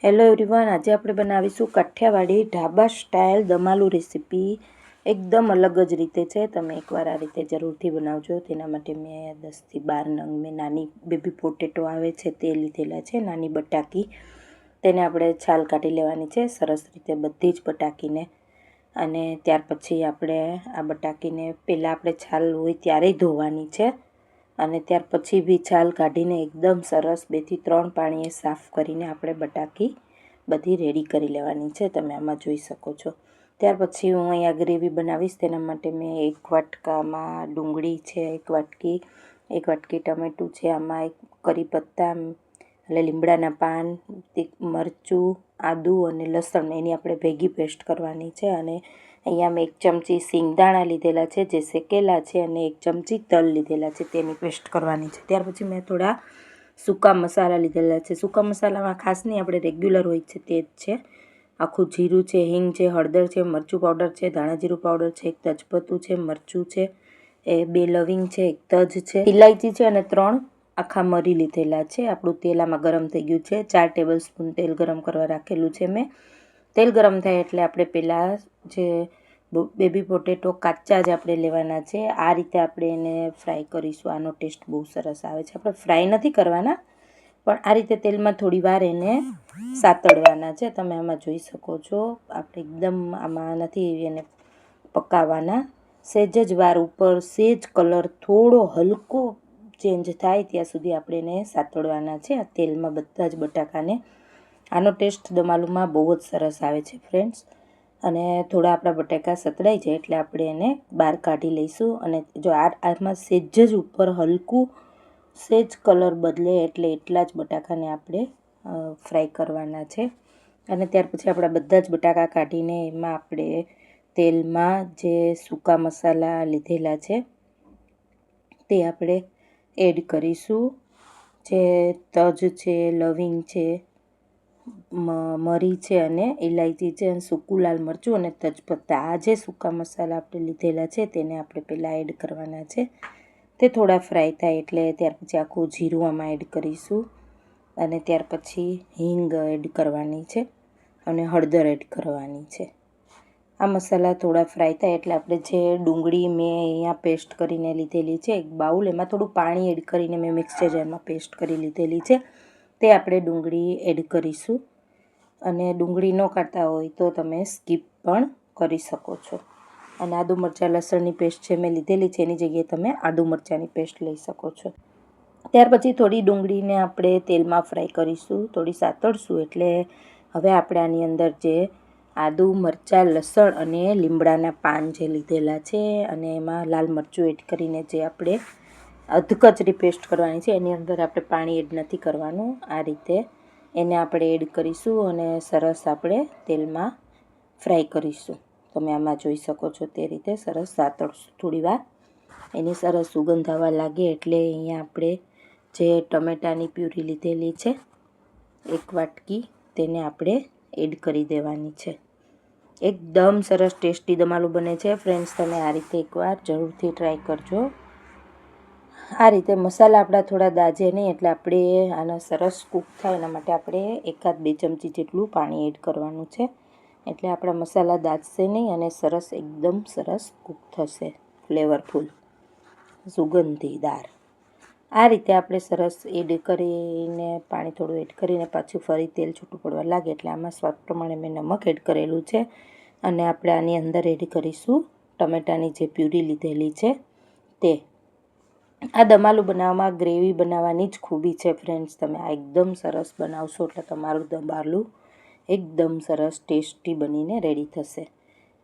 Hello everyone, આજે આપણે બનાવીશું કાઠિયાવાડી ઢાબા સ્ટાઇલ દમ આલુ રેસીપી. એકદમ અલગ જ રીતે છે. તમે એકવાર આ રીતે જરૂરથી બનાવજો. તેના માટે મેં 10થી 12 નંગ મેં નાની બેબી પોટેટો આવે છે તે લીધેલા છે, નાની બટાકી. તેને આપણે છાલ કાઢી લેવાની છે સરસ રીતે બધી જ બટાકીને. અને ત્યાર પછી આપણે આ બટાકીને પહેલાં આપણે છાલ હોય ત્યારે ધોવાની છે અને ત્યાર પછી બી છાલ કાઢીને એકદમ સરસ 2 થી 3 પાણીએ સાફ કરીને આપણે બટાકી બધી રેડી કરી લેવાની છે. તમે આમાં જોઈ શકો છો. ત્યાર પછી હું અહીંયા ગ્રેવી બનાવીશ. તેના માટે મેં 1 વાટકામાં ડુંગળી છે, 1 વાટકી ટમેટું છે, આમાં 1 કરી પત્તા એટલે લીમડાના પાન, મરચું, આદું અને લસણ એની આપણે ભેગી પેસ્ટ કરવાની છે. અને અહીંયા મેં 1 ચમચી સિંગદાણા લીધેલા છે જે શેકેલા છે અને 1 ચમચી તલ લીધેલા છે તેની પેસ્ટ કરવાની છે. ત્યાર પછી મેં થોડા સૂકા મસાલા લીધેલા છે. સૂકા મસાલામાં ખાસ નહીં, આપણે રેગ્યુલર હોય છે તે જ છે. આખું જીરું છે, હિંગ છે, હળદર છે, મરચું પાવડર છે, ધાણા જીરું પાવડર છે, 1 તજપત્તું છે, મરચું છે, 2 લવિંગ છે, 1 તજ છે, ઇલાયચી છે અને 3 આખા મરી લીધેલા છે. આપણું તેલ આમાં ગરમ થઈ ગયું છે. 4 ટેબલ સ્પૂન તેલ ગરમ કરવા રાખેલું છે મેં. તેલ ગરમ થાય એટલે આપણે પહેલાં જે બેબી પોટેટો કાચા જ આપણે લેવાના છે. આ રીતે આપણે એને ફ્રાય કરીશું. આનો ટેસ્ટ બહુ સરસ આવે છે. આપણે ફ્રાય નથી કરવાના, પણ આ રીતે તેલમાં થોડી વાર એને સાતળવાના છે. તમે આમાં જોઈ શકો છો. આપણે એકદમ આમાં નથી એને પકાવવાના. સહેજ જ વાર ઉપર સહેજ કલર થોડો હલકો ચેન્જ થાય ત્યાં સુધી આપણે એને સાતળવાના છે આ તેલમાં બધા જ બટાકાને. આનો ટેસ્ટ દમ આલુમાં બહુ જ સરસ આવે છે ફ્રેન્ડ્સ. અને થોડા આપણા બટાકા સતળાઈ જાય એટલે આપણે એને બહાર કાઢી લઈશું. અને જો આમાં સહેજ જ ઉપર હલકું સહેજ કલર બદલે એટલે એટલા જ બટાકાને આપણે ફ્રાય કરવાના છે. અને ત્યાર પછી આપણા બધા જ બટાકા કાઢીને એમાં આપણે તેલમાં જે સૂકા મસાલા લીધેલા છે તે આપણે એડ કરીશું. જે તજ છે, લવિંગ છે, મરી છે અને ઇલાયચી છે અને સૂકું લાલ મરચું અને તજપત્તા, આ જે સૂકા મસાલા આપણે લીધેલા છે તેને આપણે પહેલાં એડ કરવાના છે. તે થોડા ફ્રાય થાય એટલે ત્યાર પછી આખું જીરું આમાં એડ કરીશું. અને ત્યાર પછી હિંગ એડ કરવાની છે અને હળદર એડ કરવાની છે. આ મસાલા થોડા ફ્રાય થાય એટલે આપણે જે ડુંગળી મેં અહીંયા પેસ્ટ કરીને લીધેલી છે 1 બાઉલ, એમાં થોડું પાણી એડ કરીને મેં મિક્સર જારમાં પેસ્ટ કરી લીધેલી છે તે આપણે ડુંગળી એડ કરીશું. અને ડુંગળી ન ખાતા હોય તો તમે સ્કીપ પણ કરી શકો છો. અને આદુ મરચાં લસણની પેસ્ટ છે મેં લીધેલી છે, એની જગ્યાએ તમે આદુ મરચાંની પેસ્ટ લઈ શકો છો. ત્યાર પછી થોડી ડુંગળીને આપણે તેલમાં ફ્રાય કરીશું, થોડી સાતળશું. એટલે હવે આપણે આની અંદર જે આદુ મરચાં લસણ અને લીમડાના પાન જે લીધેલા છે અને એમાં લાલ મરચું એડ કરીને જે આપણે અધકચરી પેસ્ટ કરવાની છે એની અંદર આપણે પાણી એડ નથી કરવાનું. આ રીતે એને આપણે એડ કરીશું અને સરસ આપણે તેલમાં ફ્રાય કરીશું. તમે આમાં જોઈ શકો છો તે રીતે સરસ સાતળશું થોડી વાર. એની સરસ સુગંધ આવવા લાગે એટલે અહીંયા આપણે જે ટમેટાની પ્યુરી લીધેલી છે 1 વાટકી, તેને આપણે એડ કરી દેવાની છે. એકદમ સરસ ટેસ્ટી દમ આલુ બને છે ફ્રેન્ડ્સ. તમે આ રીતે એકવાર જરૂરથી ટ્રાય કરજો. આ રીતે મસાલા આપણા થોડા દાજે નહીં એટલે આપણે આના સરસ કૂક થાય એના માટે આપણે 1-2 ચમચી જેટલું પાણી એડ કરવાનું છે. એટલે આપણા મસાલા દાજશે નહીં અને સરસ એકદમ સરસ કૂક થશે, ફ્લેવરફુલ, સુગંધીદાર. આ રીતે આપણે સરસ એડ કરીને પાણી થોડું એડ કરીને પાછું ફરી તેલ છૂટું પડવા લાગે એટલે આમાં સ્વાદ પ્રમાણે મેં નમક એડ કરેલું છે. અને આપણે આની અંદર એડ કરીશું ટમેટાની જે પ્યુરી લીધેલી છે તે. આ દમ આલુ બનાવવામાં ગ્રેવી બનાવવાની જ ખૂબી છે ફ્રેન્ડ્સ. તમે આ એકદમ સરસ બનાવશો એટલે તમારું દમ આલુ એકદમ સરસ ટેસ્ટી બનીને રેડી થશે.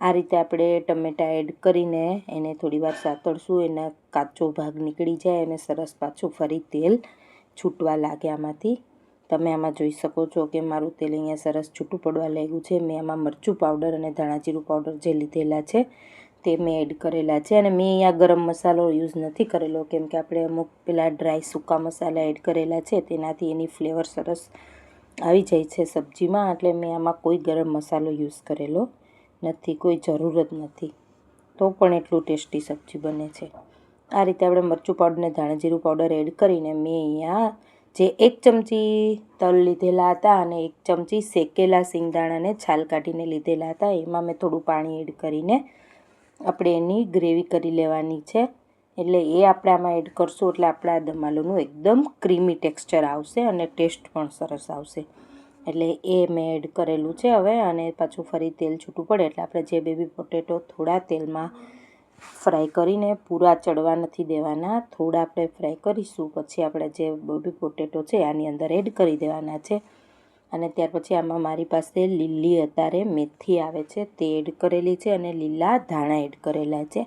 આ રીતે આપણે ટમેટાં એડ કરીને એને થોડી વાર સાતળશું. એના કાચો ભાગ નીકળી જાય અને સરસ પાછું ફરી તેલ છૂટવા લાગે આમાંથી. તમે આમાં જોઈ શકો છો કે મારું તેલ અહીંયા સરસ છૂટું પડવા લાગ્યું છે. મેં આમાં મરચું પાવડર અને ધાણા જીરું પાવડર જે લીધેલા છે તે મેં એડ કરેલા છે. અને મેં અહીંયા ગરમ મસાલો યુઝ નથી કરેલો કેમ કે આપણે અમુક પેલા ડ્રાય સૂકા મસાલા એડ કરેલા છે તેનાથી એની ફ્લેવર સરસ આવી જાય છે સબ્જીમાં. એટલે મેં આમાં કોઈ ગરમ મસાલો યુઝ કરેલો નથી, કોઈ જરૂર જ નથી. તો પણ એટલું ટેસ્ટી સબ્જી બને છે. આ રીતે આપણે મરચું પાવડર અને ધાણા જીરું પાવડર એડ કરીને મેં અહીંયા જે 1 ચમચી તલ લીધેલા હતા અને 1 ચમચી શેકેલા સિંગદાણાને છાલ કાઢીને લીધેલા હતા. એમાં મેં થોડું પાણી એડ કરીને આપણે એની ગ્રેવી કરી લેવાની છે. એટલે એ આપણે આમાં એડ કરશું એટલે આપણા દમ-આલુનું એકદમ ક્રીમી ટેક્સચર આવશે અને ટેસ્ટ પણ સરસ આવશે. એટલે એ મેં એડ કરેલું છે હવે. અને પાછું ફરી તેલ છૂટું પડે એટલે આપણે જે બેબી પોટેટો થોડા તેલમાં ફ્રાય કરીને પૂરા ચડવા નથી દેવાના, થોડા આપણે ફ્રાય કરીશું. પછી આપણે જે બેબી પોટેટો છે આની અંદર એડ કરી દેવાના છે. અને ત્યાર પછી આમાં મારી પાસે લીલી અત્યારે મેથી આવે છે તે એડ કરેલી છે અને લીલા ધાણા એડ કરેલા છે.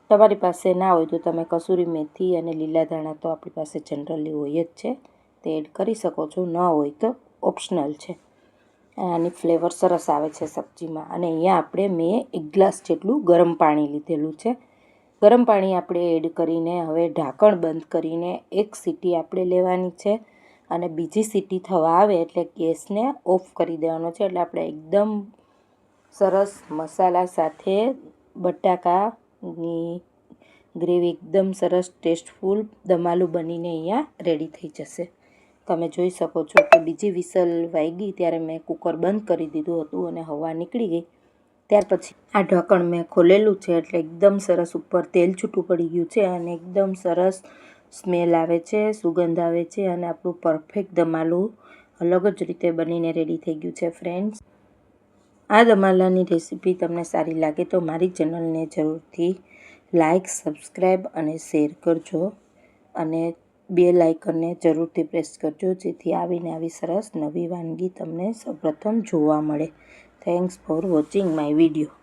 તમારી પાસે ના હોય તો તમે કસૂરી મેથી અને લીલા ધાણા તો આપણી પાસે જનરલી હોય જ છે, તે એડ કરી શકો છો. ન હોય તો ઓપ્શનલ છે. આની ફ્લેવર સરસ આવે છે સબ્જીમાં. અને અહીંયા આપણે મેં 1 ગ્લાસ જેટલું ગરમ પાણી લીધેલું છે. ગરમ પાણી આપણે એડ કરીને હવે ઢાંકણ બંધ કરીને 1 સીટી આપણે લેવાની છે. અને બીજી સીટી થવા આવે એટલે ગેસને ઓફ કરી દેવાનો છે. એટલે આપણે એકદમ સરસ મસાલા સાથે બટાકાની ગ્રેવી એકદમ સરસ ટેસ્ટફુલ દમ-આલુ બનીને અહીંયા રેડી થઈ જશે. તમે જોઈ શકો છો કે બીજી વિસલ વાગી ત્યારે મેં કુકર બંધ કરી દીધું હતું અને હવા નીકળી ગઈ. ત્યાર પછી આ ઢાંકણ મેં ખોલેલું છે એટલે એકદમ સરસ ઉપર તેલ છૂટું પડી ગયું છે અને એકદમ સરસ સ્મેલ આવે છે, સુગંધ આવે છે અને આપણું પરફેક્ટ દમ-આલુ અલગ જ રીતે બનીને રેડી થઈ ગયું છે ફ્રેન્ડ્સ. આ દમ-આલાની રેસીપી તમને સારી લાગે તો મારી ચેનલને જરૂરથી લાઇક, સબસ્ક્રાઈબ અને શેર કરજો. અને બેલ આઇકનને જરૂરથી પ્રેસ કરજો જેથી આવીને આવી સરસ નવી વાનગી તમને સૌપ્રથમ જોવા મળે. Thanks for watching my video.